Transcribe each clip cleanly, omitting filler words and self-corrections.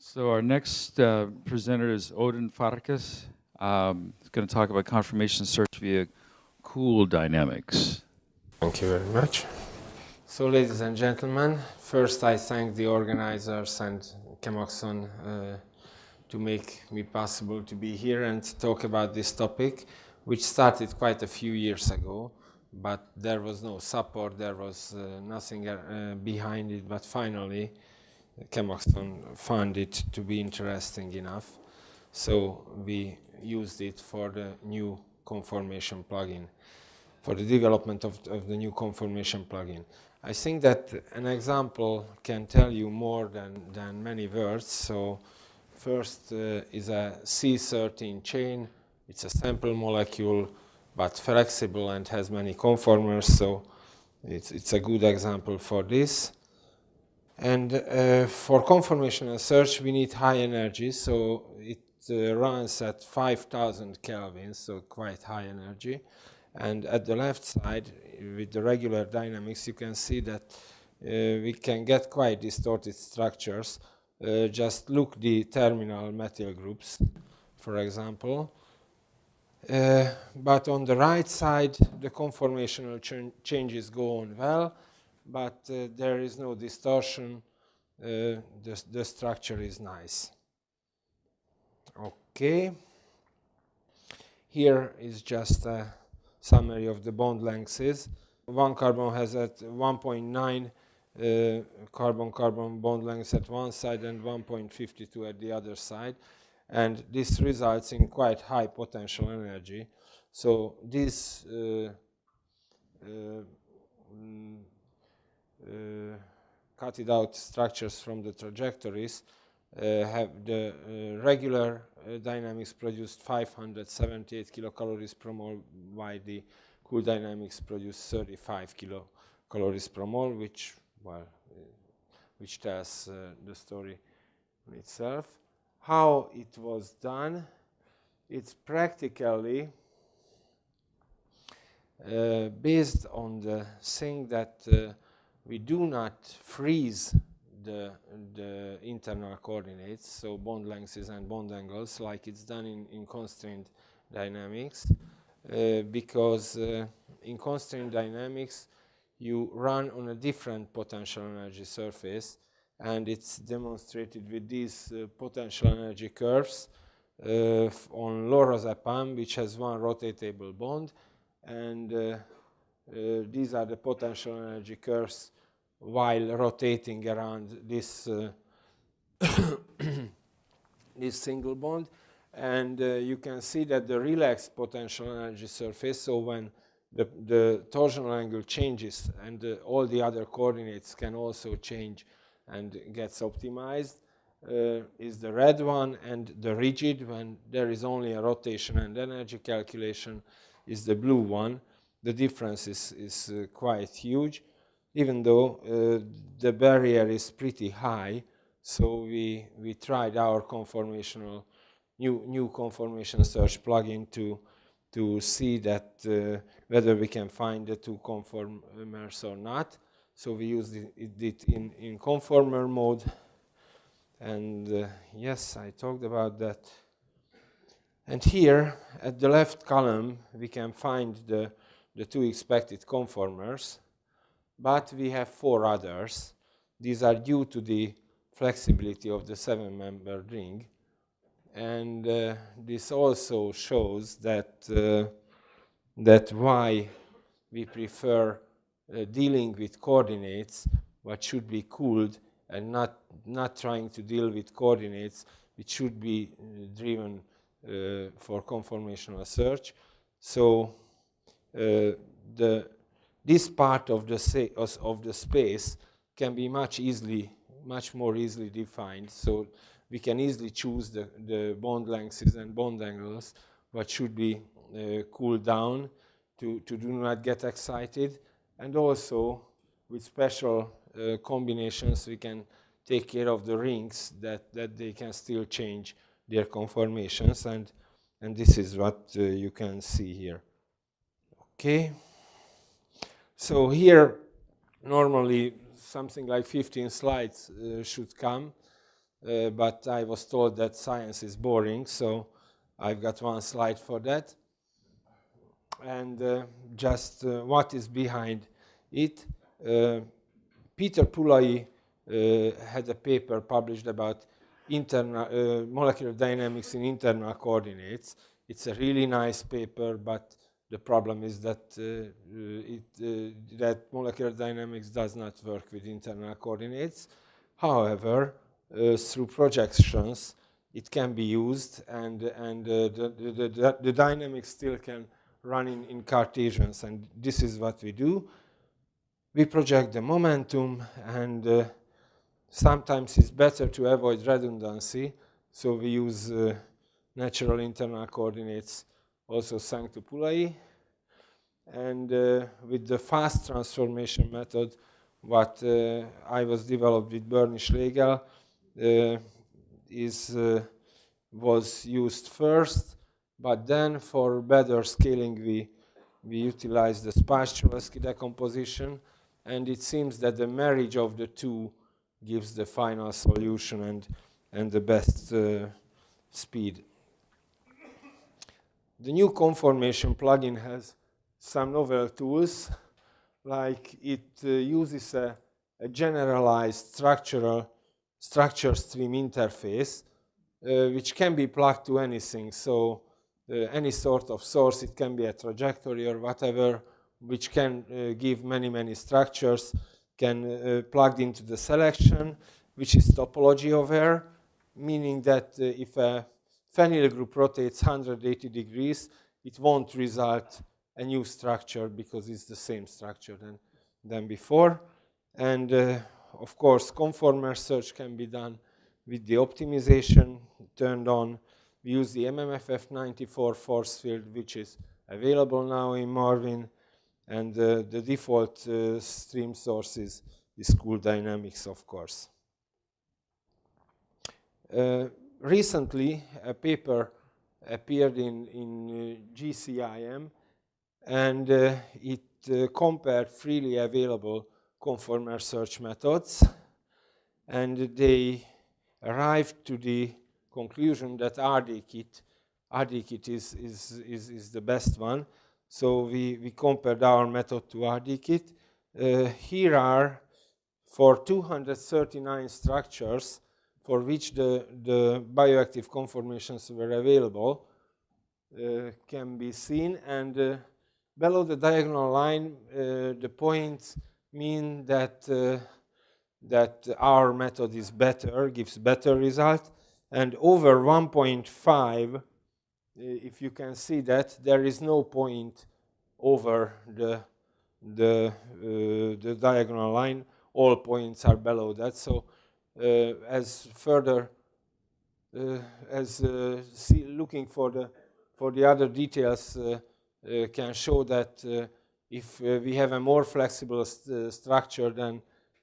So our next presenter is Ödön Farkas. He's going to talk about confirmation search via cool dynamics. Thank you very much. So, ladies and gentlemen, first I thank the organizers and ChemAxon to make me possible to be here and talk about this topic, which started quite a few years ago, but there was no support, there was nothing behind it, but finally ChemAxon found it to be interesting enough, so we used it for the new Conformation plugin, for the development of the new Conformation plugin. I think that an example can tell you more than many words. So first is a C13 chain. It's a sample molecule, but flexible and has many conformers, so it's a good example for this. And for conformational search, we need high energy, so it runs at 5,000 kelvin, so quite high energy. And at the left side, with the regular dynamics, you can see that we can get quite distorted structures. Just look the terminal methyl groups, for example. But on the right side, the conformational changes go on well, but there is no distortion. The structure is nice. Okay. Here is just a summary of the bond lengths. One carbon has at 1.9 carbon-carbon bond lengths at one side and 1.52 at the other side. And this results in quite high potential energy. So these cutted out structures from the trajectories have the regular dynamics produced 578 kilocalories per mole, while the cool dynamics produced 35 kilocalories per mole, which tells the story in itself. How it was done? It's practically based on the thing that we do not freeze the internal coordinates, so bond lengths and bond angles, like it's done in constrained dynamics, because in constrained dynamics you run on a different potential energy surface, and it's demonstrated with these potential energy curves on Lorazepam, which has one rotatable bond, and these are the potential energy curves while rotating around this this single bond. And you can see that the relaxed potential energy surface, so when the torsional angle changes and all the other coordinates can also change and gets optimized, is the red one, and the rigid, when there is only a rotation and energy calculation, is the blue one. The difference is quite huge, even though the barrier is pretty high. So we tried our conformational new conformation search plugin to see that whether we can find the two conformers or not. So we used it in conformer mode, and yes, I talked about that. And here at the left column we can find the two expected conformers, but we have four others. These are due to the flexibility of the 7-membered ring, and this also shows that why we prefer dealing with coordinates what should be cooled, and not trying to deal with coordinates which should be driven for conformational search. So this part of the space can be much more easily defined. So we can easily choose the bond lengths and bond angles what should be cooled down to do not get excited, and also with special combinations we can take care of the rings that they can still change their conformations, and this is what you can see here. Okay. So here normally something like 15 slides should come, but I was told that science is boring, so I've got one slide for that. And just what is behind it. Peter Pulai had a paper published about molecular dynamics in internal coordinates. It's a really nice paper, but the problem is that that molecular dynamics does not work with internal coordinates. However, through projections, it can be used, and the dynamics still can run in Cartesians, and this is what we do. We project the momentum, and sometimes it's better to avoid redundancy, so we use natural internal coordinates, also thanks to Pulai. And with the fast transformation method, what I was developed with Bernie Schlegel, was used first, but then for better scaling we utilized the Sparks-Cholesky decomposition, and it seems that the marriage of the two gives the final solution and the best speed. The new Conformation plugin has some novel tools, like it uses a generalized structure stream interface, which can be plugged to anything. So any sort of source, it can be a trajectory or whatever, which can give many structures, can plugged into the selection, which is topology aware, meaning that if a phenyl group rotates 180 degrees, it won't result a new structure because it's the same structure than before. And of course, conformer search can be done with the optimization turned on. We use the MMFF94 force field, which is available now in Marvin, and the default stream source is Cool Dynamics, of course. Recently, a paper appeared in GCIM, and it compared freely available conformer search methods, and they arrived to the conclusion that RDKit is the best one. So we compared our method to RDKit. Here are for 239 structures for which the bioactive conformations were available, can be seen, and below the diagonal line, the points mean that our method is better, gives better result, and over 1.5, if you can see that, there is no point over the diagonal line. All points are below that. So as further looking for the other details can show that if we have a more flexible structure,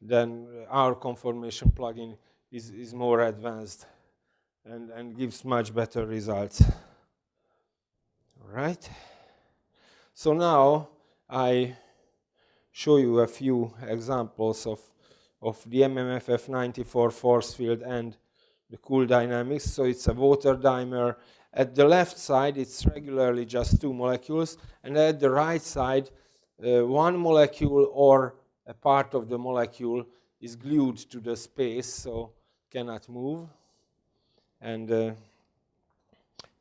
then our conformation plugin is more advanced and gives much better results. All right. So now I show you a few examples of the MMFF94 force field and the Cool Dynamics. So it's a water dimer. At the left side, it's regularly just two molecules, and at the right side, one molecule or a part of the molecule is glued to the space, so cannot move. And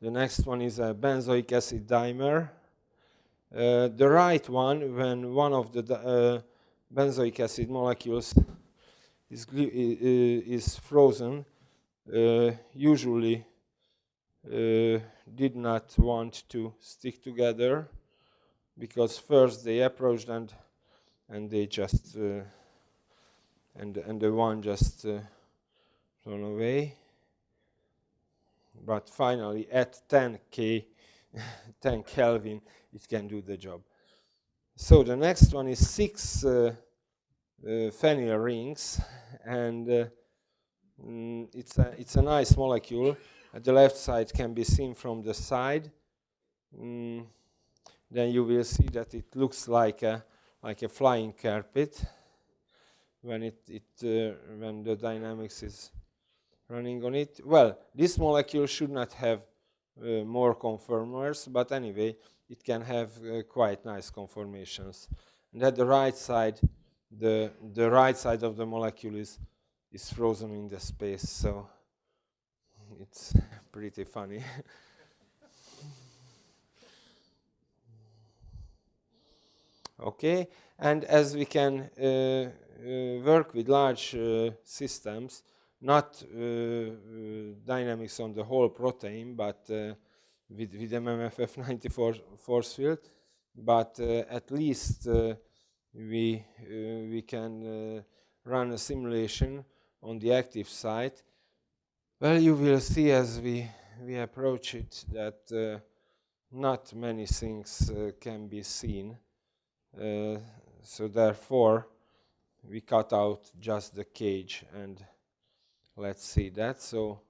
the next one is a benzoic acid dimer. The right one, when one of the benzoic acid molecules is frozen, usually did not want to stick together, because first they approached and they just and the one just run away. But finally, at 10 Kelvin, it can do the job. So the next one is 6 phenyl rings, and it's a nice molecule. At the left side can be seen from the side. Then you will see that it looks like a flying carpet when when the dynamics is running on it. Well, this molecule should not have more conformers, but anyway, it can have quite nice conformations. And at the right side, the right side of the molecule is frozen in the space, so it's pretty funny. Okay, and as we can work with large systems, not dynamics on the whole protein, but with MMFF94 force field, but at least we can run a simulation on the active site. Well, you will see as we approach it that not many things can be seen. So therefore, we cut out just the cage, and let's see that. So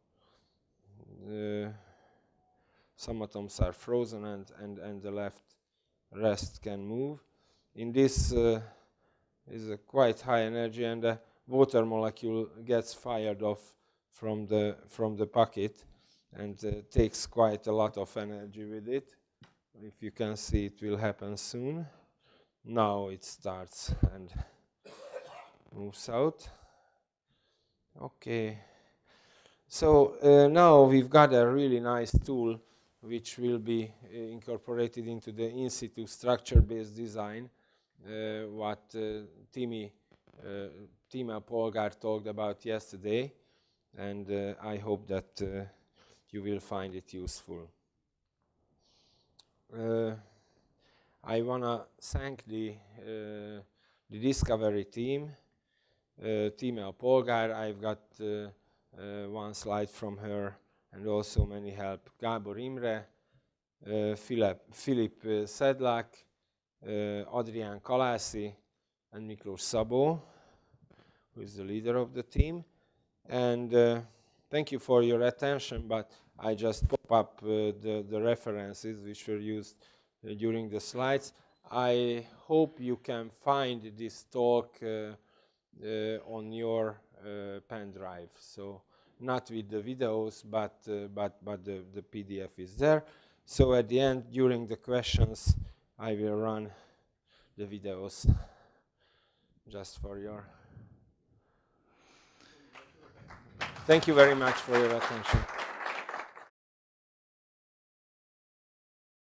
some atoms are frozen, and the rest can move. In this is a quite high energy, and the water molecule gets fired off from the pocket, and takes quite a lot of energy with it. If you can see, it will happen soon. Now it starts and moves out. Okay. So now we've got a really nice tool which will be incorporated into the in situ structure-based design, what Tima Polgár talked about yesterday, and I hope that you will find it useful. I want to thank the Discovery team, Tima Polgár. I've got one slide from her, and also many help. Gábor Imre, Philip Sedlak, Adrián Kalászi, and Miklós Szabó, who is the leader of the team. And thank you for your attention, but I just pop up the references which were used during the slides. I hope you can find this talk on your pen drive. So not with the videos, but the PDF is there. So at the end, during the questions, I will run the videos just for your... Thank you very much for your attention.